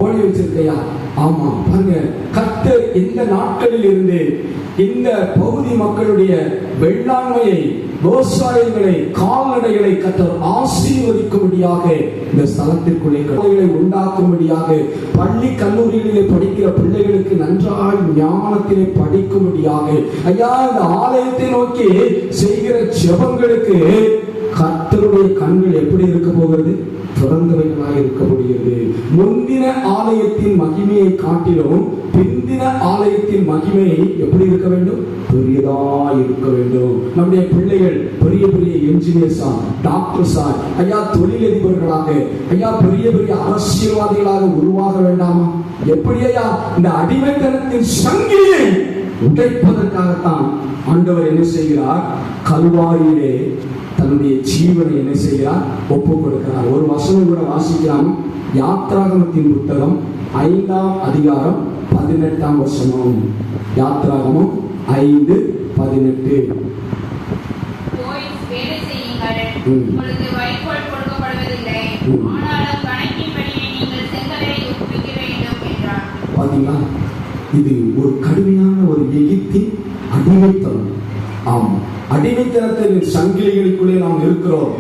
வச்சிருக்கையா? ஆமா, பாருங்க, கர்த்தர் இந்த நாட்களில் இருந்து இந்த பகுதி மக்களுடைய வெள்ளாண்மையை, விவசாயங்களை, கால்நடைகளை கர்த்தர் ஆசீர்வதிக்கும்படியாக இந்த ஸ்தலத்திற்குள்ளே கலைகளை உண்டாக்கும்படியாக, பள்ளி கல்லூரிகளிலே படிக்கிற பிள்ளைகளுக்கு நன்றாய் ஞானத்திலே படிக்கும்படியாக, ஐயா இந்த ஆலயத்தை நோக்கி செய்கிற ஜெபங்களுக்கு கர்த்தருடைய கண்கள் எப்படி இருக்க போகிறது? திறந்தவைகளாக இருக்க முடிகிறது. முந்தின ஆலயத்தின் மகிமையை காட்டிலும் பிந்தின ஆலயத்தின் மகிமை எப்படி இருக்க வேண்டும்? பெரியதா இருக்க வேண்டும். நம்முடைய பிள்ளைகள் பெரிய பெரிய என்ஜினியர்ஸா, டாக்டர்ஸா, ஐயா தொழிலதிபர்களாக, ஐயா பெரிய பெரிய அரசியல்வாதிகளாக உருவாக வேண்டாமா? எப்படி ஐயா இந்த அடிமைத்தனத்தின் சங்கிலியை உடைப்பதற்காகத்தான் ஆண்டவர் என்ன செய்கிறார்? கல்வாரியிலே தன்னுடைய ஜீவனை என்ன செய்கிறார்? ஒப்புக் கொடுக்கிறார். ஒரு வசனம் கூட வாசிக்கலாம். யாத்ராகமத்தின் புத்தகம் 5ஆம் அதிகாரம் 18ஆம் வசனம். யாத்ராகமம் 5:18. பாத்தீங்களா? இது ஒரு கடுமையான ஒரு எகிப்தின் அடிமைத்தனம். ஆம், அடிமைத்தனத்தின் சங்கிலிகளுக்குள்ளே நாம் இருக்கிறோம்.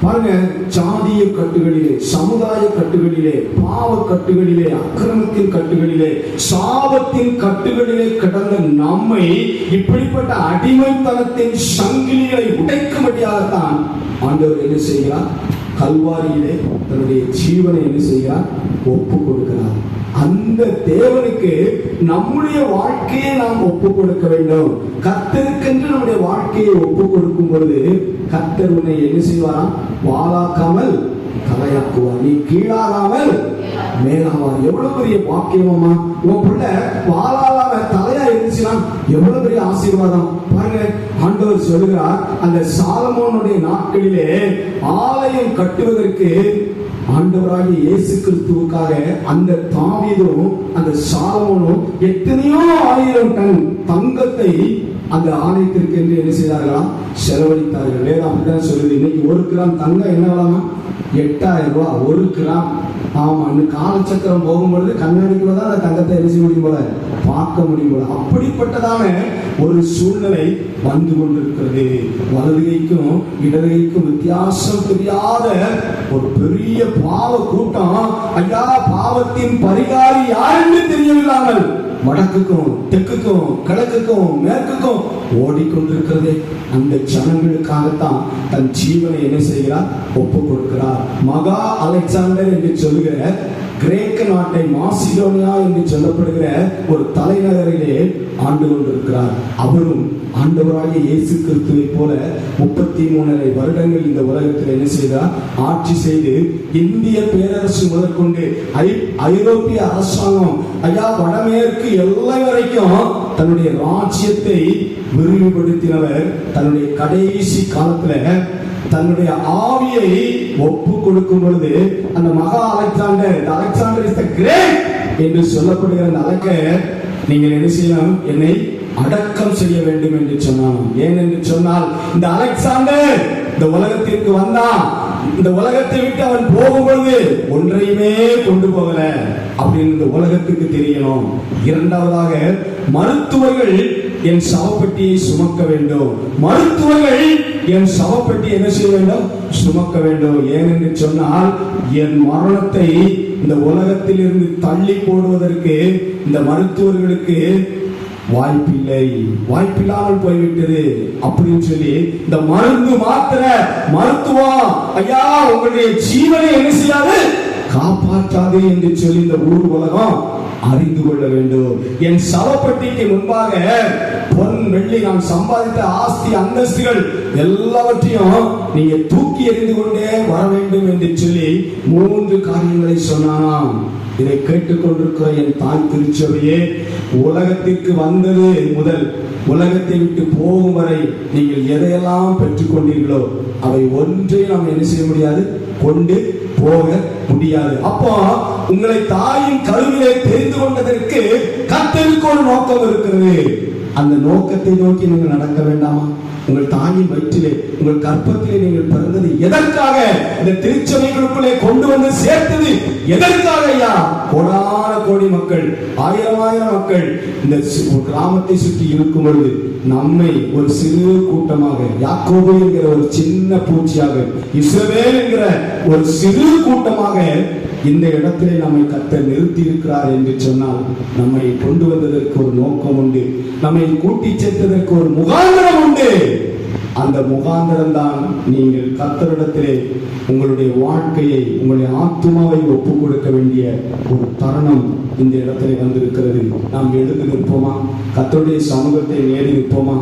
பாருங்க, ஜாதிய கட்டுகளிலே, சமுதாய கட்டுகளிலே, பாவ கட்டுகளிலே, அக்கிரமத்தின் கட்டுகளிலே, சாபத்தின் கட்டுகளிலே கிடந்த நம்மை இப்படிப்பட்ட அடிமைத்தனத்தின் சங்கிலிகளை உடைக்கும்படியாகத்தான் ஆண்டவர் என்ன செய்கிறார்? கல்வாரியிலே தன்னுடைய ஜீவனை என்ன செய்கிறார்? ஒப்பு கொடுக்கிறார். அந்த தேவனுக்கு நம்முடைய வாழ்க்கையை நாம் ஒப்பு கொடுக்க வேண்டும். கர்த்தருக்கென்று நம்முடைய வாழ்க்கையை ஒப்பு கொடுக்கும் பொழுது கர்த்தர் உன்னை என்ன செய்வாராம்? வாளாக்காமல் தலையாக்குவார். நீ கீழாகாமல் மேலாவார். எவ்வளவு பெரிய பாக்கியமா! உன் பிள்ளை வாளாகாம தலையா இருந்துச்சுன்னா எவ்வளவு பெரிய ஆசீர்வாதம் பாருங்க. ஆண்டவர் சொல்லுகிறார், அந்த சாலமோனுடைய நாட்களிலே ஆலயம் கட்டுவதற்கு ஆண்டவராகிய இயேசு கிறிஸ்துவுக்காக அந்த தாவீதும் அந்த சாலமோனும் எத்தனையோ 1000 டன் தங்கத்தை அந்த ஆலயத்திற்கு என்று என்ன செய்தார்களாம்? செலவழித்தார்கள். வேதம் அப்படிதான் சொல்லுது. இன்னைக்கு 1 கிராம் தங்கம் என்ன ஆகலாமா? 8000 ரூபாய் 1 கிராம். ஆமா, இன்னும் காலச்சக்கரம் போகும்பொழுது கண்ணாடிக்குள்ளதான் அந்த தங்கத்தை என்ன செய்ய முடியும் போல, பார்க்க முடியும் போல. அப்படிப்பட்டதான ஒரு சூழ்நிலை வந்து கொண்டிருக்கிறது. வலதுகைக்கும் இடதுகைக்கும் வித்தியாசம் தெரியாத ஒரு பெரிய பாவ கூட்டம், ஐயா பாவத்தின் பரிகாரி யாருன்னு தெரியவில்லாமல் வடக்குக்கும் தெற்குக்கும் கிழக்குக்கும் மேற்குக்கும் ஓடிக்கொண்டிருக்கிறது. அந்த ஜனங்களுக்காகத்தான் தன் ஜீவனை என்ன செய்கிறார்? ஒப்பு கொடுக்கிறார். மகா அலெக்சாண்டர் என்று சொல்லுகிற கிரேக்க நாட்டை மாசிடோனியா என்று சொல்லப்படுகிற ஒரு தலைநகரிலே ஆண்டு கொண்டிருக்கிறார். அவரும் ஆண்டவராகிய இயேசு கிறிஸ்துவை போல 33 வருடங்கள் இந்த உலகத்தில் என்ன செய்தார்? ஆட்சி செய்து இந்திய பேரரசு முதற்கொண்டு ஐரோப்பிய அரசாங்கம், ஐயா வடமேற்கு எல்லை வரைக்கும் தன்னுடைய ராஜ்யத்தை விரிவுபடுத்தினவர். தன்னுடைய கடைசி காலத்துல தன்னுடைய ஆவியை ஒப்பு கொடுக்கும் பொழுது அந்த மகா அலெக்சாண்டர் இஸ் தி கிரேட் என்று சொல்லப்படுகிற அந்த அலெக்சாண்டர், நீங்கள் என்ன செய்யலாம்? என்னை அடக்கம் செய்ய வேண்டும் என்று சொன்னான். ஏன் என்று சொன்னால், இந்த அலெக்சாண்டர் இந்த உலகத்திற்கு வந்தான். இந்த உலகத்தை விட்டு அவன் போகும் பொழுது ஒன்றையுமே கொண்டு போகல அப்படின்னு இந்த உலகத்துக்கு தெரியணும். இரண்டாவதாக, மருத்துவர்கள் என் சவப்பெட்டியை சுமக்க வேண்டும். மருத்துவர்கள் என் சவப்பெட்டி என்ன செய்ய வேண்டும்? சுமக்க வேண்டும். ஏனென்று சொன்னால், என் மரணத்தை இந்த உலகத்தில் இருந்து தள்ளி போடுவதற்கு இந்த மருத்துவர்களுக்கு வாய்ப்பில்லாமல் போய்விட்டது அப்படின்னு சொல்லி இந்த மருந்து மாத்திர மருத்துவம், ஐயா உங்களுடைய ஜீவனை என்ன செய்யாது? காப்பாற்றாது என்று சொல்லி இந்த ஊர் உலகம் அறிந்து கொள்ள வேண்டும். என் சவப்பெட்டிக்கு முன்பாக பொன் வெள்ளி நான் சம்பாதித்த ஆஸ்தி அந்தஸ்துகள் எல்லாவற்றையும் நீங்க தூக்கி எறிந்து கொண்டே வர வேண்டும் என்று சொல்லி 3 காரியங்களை சொன்னானாம். இதை கேட்டுக்கொண்டிருக்கிற என் தாய் திருச்சபையே, உலகத்திற்கு வந்தது முதல் உலகத்தை விட்டு போகும் வரை நீங்கள் எதையெல்லாம் பெற்றுக் கொண்டீர்களோ அவை ஒன்றை நாம் என்ன செய்ய முடியாது? கொண்டு போக முடியாது. அப்போ உங்களை தாயின் கருவிலே தெரிந்து கொண்டதற்கு கர்த்தருக்கு ஒரு நோக்கம் இருக்கிறது. அந்த நோக்கத்தை நோக்கி நீங்கள் நடக்க வேண்டாமா? உங்கள் தாயின் வயிற்றிலே, உங்கள் கற்பத்திலே நீங்கள் பிறந்தது எதற்காக? இந்த திருச்சபைகளுக்குள்ளே கொண்டு வந்து சேர்த்தது எதற்காக ஐயா? கோடான கோடி மக்கள், ஆயிரம் ஆயிரம் மக்கள் இந்த கிராமத்தை சுற்றி இருக்கும் பொழுது நம்மை ஒரு சிறு கூட்டமாக, யாக்கோபு என்கிற ஒரு சின்ன பூச்சியாக, இஸ்ரவேல் என்கிற ஒரு சிறு கூட்டமாக இந்த இடத்திலே நம்மை கர்த்தர் நிறுத்தி இருக்கிறார் என்று சொன்னால், நம்மை கொண்டு வந்ததற்கு ஒரு நோக்கம் உண்டு, நம்மை கூட்டி சேர்த்ததற்கு ஒரு முகாந்திரம் உண்டு. அந்த முகாந்திரம் தான் நீங்கள் கர்த்தரிடத்திலே உங்களுடைய வாழ்க்கையை, உங்களுடைய ஆத்துமாவை ஒப்புக் கொடுக்க வேண்டிய ஒரு தருணம் இந்த இடத்திலே வந்திருக்கிறது. நாம் எழுந்து நிற்போமா? கர்த்தருடைய சமூகத்தை நேரி நிற்போமா?